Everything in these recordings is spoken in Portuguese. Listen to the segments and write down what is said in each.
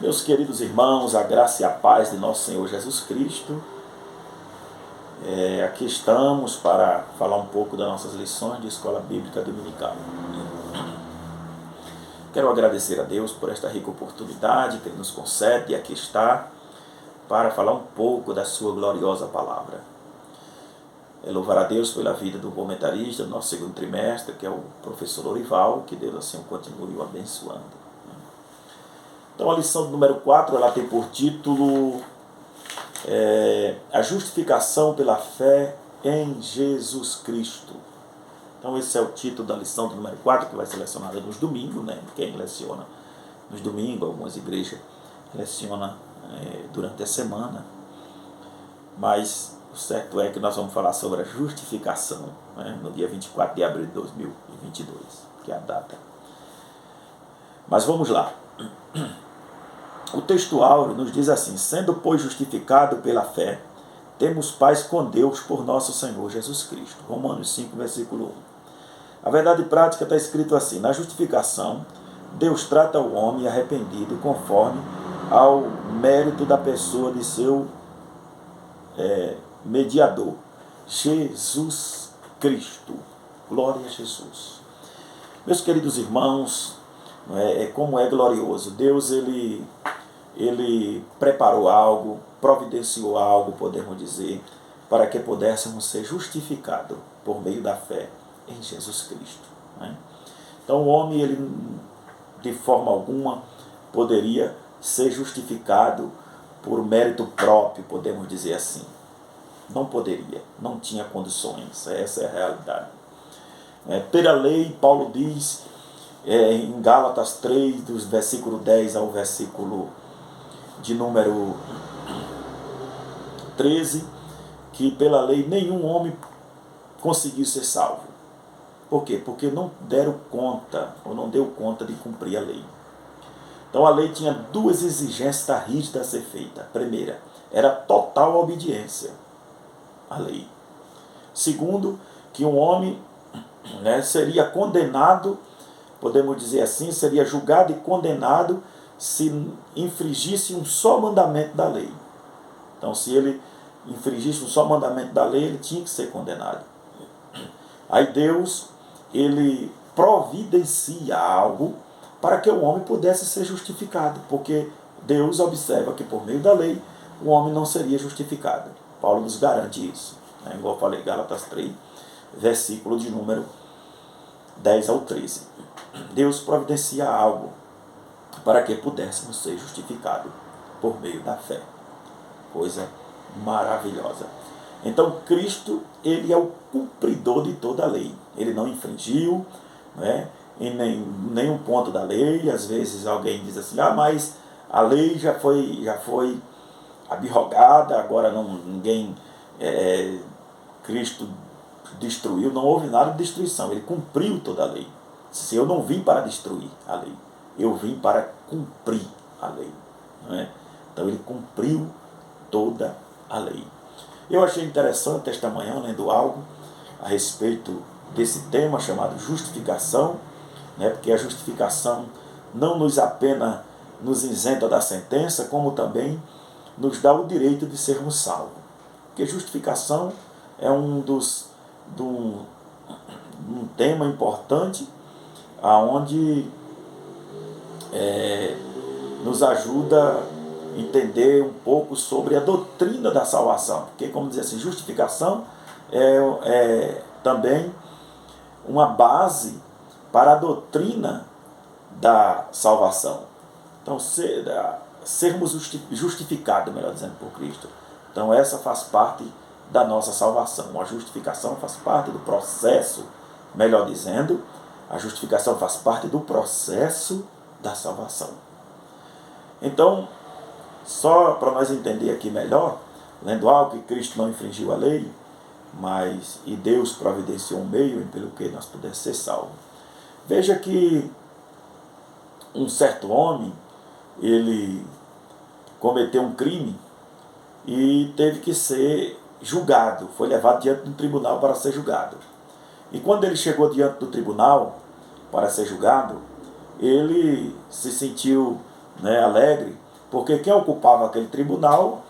Meus queridos irmãos, a graça e a paz de nosso Senhor Jesus Cristo. Aqui estamos para falar um pouco das nossas lições de Escola Bíblica Dominical. Quero agradecer a Deus por esta rica oportunidade que Ele nos concede de aqui estar para falar um pouco da sua gloriosa palavra. Louvar a Deus pela vida do comentarista do nosso segundo trimestre, que é o professor Lorival, que Deus assim o continue o abençoando. Então a lição número 4, ela tem por título a justificação pela fé em Jesus Cristo. Então esse é o título da lição do número 4, que vai ser lecionada nos domingos, né? Quem leciona nos domingos, algumas igrejas lecionam durante a semana, mas o certo é que nós vamos falar sobre a justificação, né? No dia 24 de abril de 2022, que é a data. Mas vamos lá. O texto áureo nos diz assim: sendo, pois, justificado pela fé, temos paz com Deus por nosso Senhor Jesus Cristo. Romanos 5, versículo 1. A verdade prática está escrito assim: na justificação, Deus trata o homem arrependido conforme ao mérito da pessoa de seu mediador, Jesus Cristo. Glória a Jesus. Meus queridos irmãos, como é glorioso. Deus, ele preparou algo, providenciou algo, podemos dizer, para que pudéssemos ser justificados por meio da fé em Jesus Cristo. Né? Então o homem, ele de forma alguma poderia ser justificado por mérito próprio, podemos dizer assim. Não poderia, não tinha condições, essa é a realidade. Pela lei, Paulo diz em Gálatas 3, dos versículo 10 ao versículo de número 13, que pela lei nenhum homem conseguiu ser salvo. Por quê? Porque não deram conta, ou não deu conta de cumprir a lei. Então a lei tinha duas exigências rígidas a ser feita. A primeira, era total obediência à lei. Segundo, que um homem seria condenado, podemos dizer assim, seria julgado e condenado se infringisse um só mandamento da lei. Então, se ele infringisse um só mandamento da lei, ele tinha que ser condenado. Aí Deus, ele providencia algo para que o homem pudesse ser justificado, porque Deus observa que por meio da lei o homem não seria justificado. Paulo nos garante isso. Igual eu falei, Gálatas 3, versículo de número 10 ao 13. Deus providencia algo para que pudéssemos ser justificados por meio da fé. Coisa maravilhosa. Então Cristo, ele é o cumpridor de toda a lei. Ele não infringiu, em nenhum ponto da lei. Às vezes alguém diz assim: mas a lei já foi abrogada, agora ninguém Cristo destruiu. Não houve nada de destruição, ele cumpriu toda a lei. Se eu não vim para destruir a lei, eu vim para cumprir a lei. Então ele cumpriu toda a lei. Eu achei interessante esta manhã, lendo algo a respeito desse tema chamado justificação, porque a justificação não nos apenas nos isenta da sentença, como também nos dá o direito de sermos salvos. Porque justificação é um tema importante, aonde nos ajuda a entender um pouco sobre a doutrina da salvação. Porque, como dizer assim, justificação é também uma base para a doutrina da salvação. Então, sermos justificados, melhor dizendo, por Cristo. Então, essa faz parte da nossa salvação. A justificação faz parte do processo, melhor dizendo, a justificação faz parte do processo da salvação. Então, só para nós entender aqui melhor, lendo algo, que Cristo não infringiu a lei, e Deus providenciou um meio pelo que nós pudéssemos ser salvos. Veja que um certo homem, ele cometeu um crime e teve que ser julgado, foi levado diante do tribunal para ser julgado. E quando ele chegou diante do tribunal para ser julgado, ele se sentiu alegre, Porque quem ocupava aquele tribunal,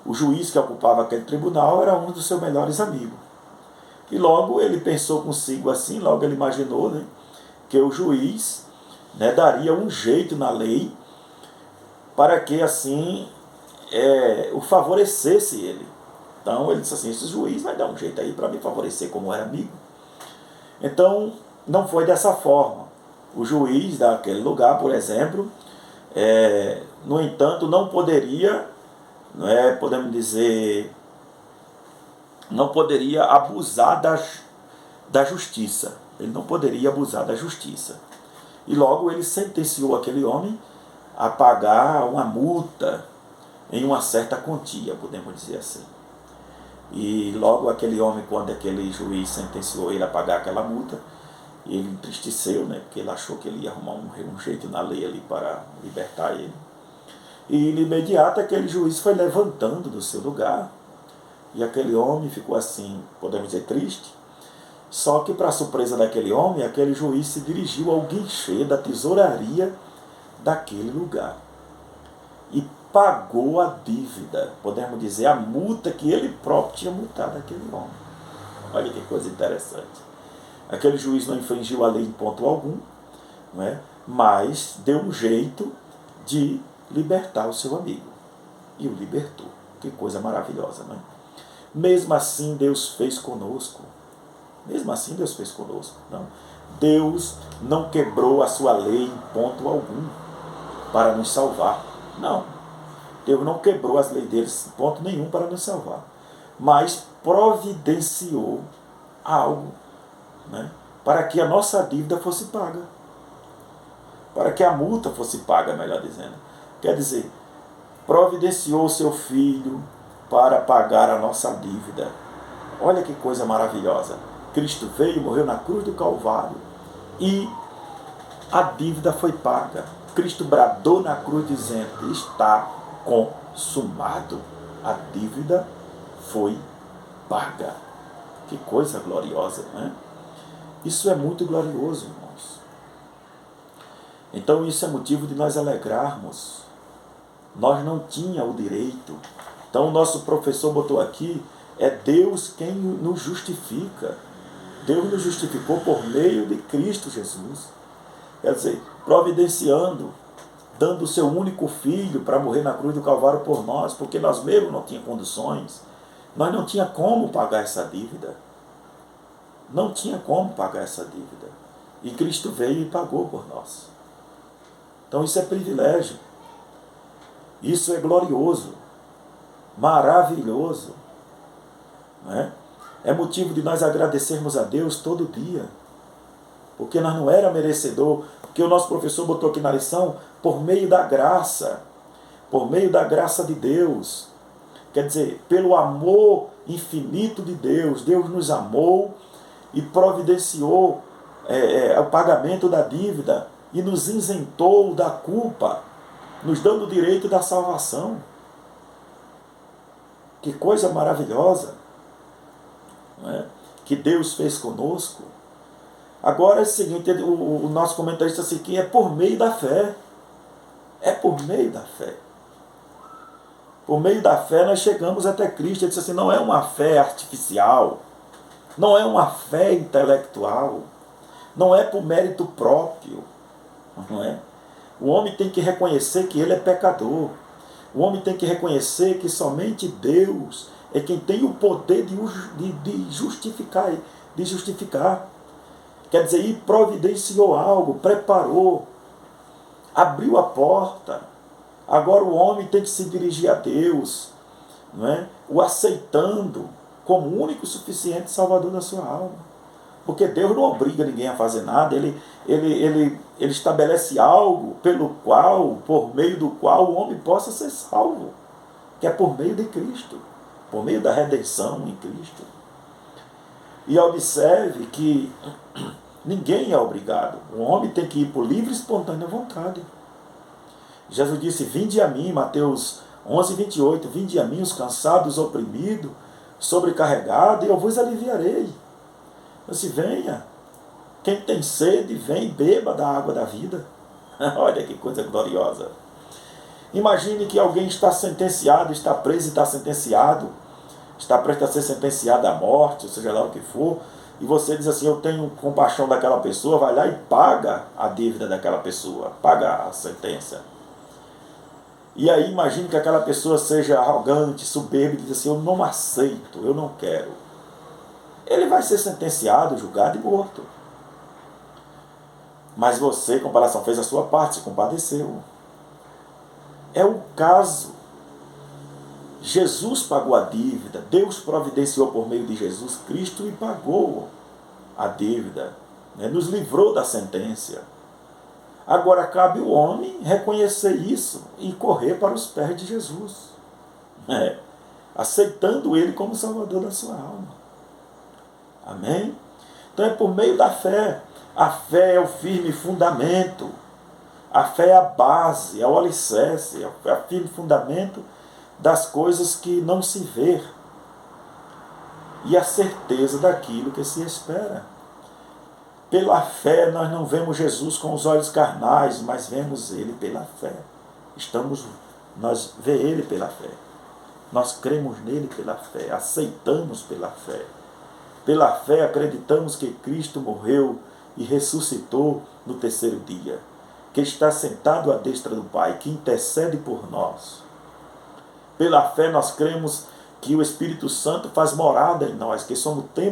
o juiz que ocupava aquele tribunal era um dos seus melhores amigos. E logo ele pensou consigo assim, logo ele imaginou, né, que o juiz, né, daria um jeito na lei para que assim o favorecesse ele. Então ele disse assim, esse juiz vai dar um jeito aí para me favorecer como era amigo. Então não foi dessa forma. O juiz daquele lugar, por exemplo, no entanto, não poderia, podemos dizer, não poderia abusar da justiça. Ele não poderia abusar da justiça. E logo ele sentenciou aquele homem a pagar uma multa em uma certa quantia, podemos dizer assim. E logo aquele homem, quando aquele juiz sentenciou ele a pagar aquela multa, ele entristeceu, né, porque ele achou que ele ia arrumar um jeito na lei ali para libertar ele. E de imediato aquele juiz foi levantando do seu lugar, e aquele homem ficou assim, podemos dizer, triste. Só que, para surpresa daquele homem, aquele juiz se dirigiu ao guichê da tesouraria daquele lugar e pagou a dívida, podemos dizer, a multa que ele próprio tinha multado aquele homem. Olha que coisa interessante. Aquele juiz não infringiu a lei em ponto algum, não é? Mas deu um jeito de libertar o seu amigo. E o libertou. Que coisa maravilhosa, não é? Mesmo assim Deus fez conosco. Mesmo assim Deus fez conosco. Não? Deus não quebrou a sua lei em ponto algum para nos salvar. Não. Deus não quebrou as leis deles em ponto nenhum para nos salvar. Mas providenciou algo, né, para que a nossa dívida fosse paga. Para que a multa fosse paga, melhor dizendo. Quer dizer, providenciou o seu filho para pagar a nossa dívida. Olha que coisa maravilhosa. Cristo veio, morreu na cruz do Calvário e a dívida foi paga. Cristo bradou na cruz dizendo, está consumado. A dívida foi paga. Que coisa gloriosa, não é? Isso é muito glorioso, irmãos. Então isso é motivo de nós alegrarmos. Nós não tínhamos o direito. Então o nosso professor botou aqui, é Deus quem nos justifica. Deus nos justificou por meio de Cristo Jesus. Quer dizer, providenciando, dando o seu único filho para morrer na cruz do Calvário por nós, porque nós mesmos não tínhamos condições. Nós não tínhamos como pagar essa dívida. Não tinha como pagar essa dívida. E Cristo veio e pagou por nós. Então isso é privilégio. Isso é glorioso. Maravilhoso. Não é? É motivo de nós agradecermos a Deus todo dia. Porque nós não éramos merecedor. Porque o nosso professor botou aqui na lição, por meio da graça. Por meio da graça de Deus. Quer dizer, pelo amor infinito de Deus. Deus nos amou e providenciou o pagamento da dívida e nos isentou da culpa, nos dando o direito da salvação. Que coisa maravilhosa, não é? Que Deus fez conosco. Agora é o seguinte, o nosso comentarista disse aqui, é por meio da fé. É por meio da fé. Por meio da fé nós chegamos até Cristo. Ele disse assim, não é uma fé artificial, não é uma fé intelectual, não é por mérito próprio, não é? O homem tem que reconhecer que ele é pecador. O homem tem que reconhecer que somente Deus é quem tem o poder de justificar. Quer dizer, ele providenciou algo, preparou, abriu a porta. Agora o homem tem que se dirigir a Deus, não é? O aceitando como o único e suficiente salvador da sua alma. Porque Deus não obriga ninguém a fazer nada, ele estabelece algo pelo qual, por meio do qual o homem possa ser salvo, que é por meio de Cristo, por meio da redenção em Cristo. E observe que ninguém é obrigado, o homem tem que ir por livre e espontânea vontade. Jesus disse, vinde a mim, Mateus 11, 28, vinde a mim os cansados, oprimidos, sobrecarregados, e eu vos aliviarei. Eu disse, venha, quem tem sede, vem, beba da água da vida. Olha que coisa gloriosa. Imagine que alguém está sentenciado, está preso e está sentenciado, está prestes a ser sentenciado à morte, ou seja lá o que for, e você diz assim, eu tenho compaixão daquela pessoa, vai lá e paga a dívida daquela pessoa, paga a sentença. E aí imagine que aquela pessoa seja arrogante, soberba, e diz assim, eu não aceito, eu não quero. Ele vai ser sentenciado, julgado e morto. Mas você, em comparação, fez a sua parte, se compadeceu. É o caso. Jesus pagou a dívida, Deus providenciou por meio de Jesus Cristo e pagou a dívida, né? Nos livrou da sentença. Agora cabe o homem reconhecer isso e correr para os pés de Jesus, né? Aceitando Ele como Salvador da sua alma. Amém? Então é por meio da fé. A fé é o firme fundamento. A fé é a base, é o alicerce, é o firme fundamento das coisas que não se vê e a certeza daquilo que se espera. Pela fé nós não vemos Jesus com os olhos carnais, mas vemos Ele pela fé. Nós vemos Ele pela fé. Nós cremos nele pela fé, aceitamos pela fé. Pela fé acreditamos que Cristo morreu e ressuscitou no terceiro dia, que está sentado à destra do Pai, que intercede por nós. Pela fé nós cremos que o Espírito Santo faz morada em nós, que somos templo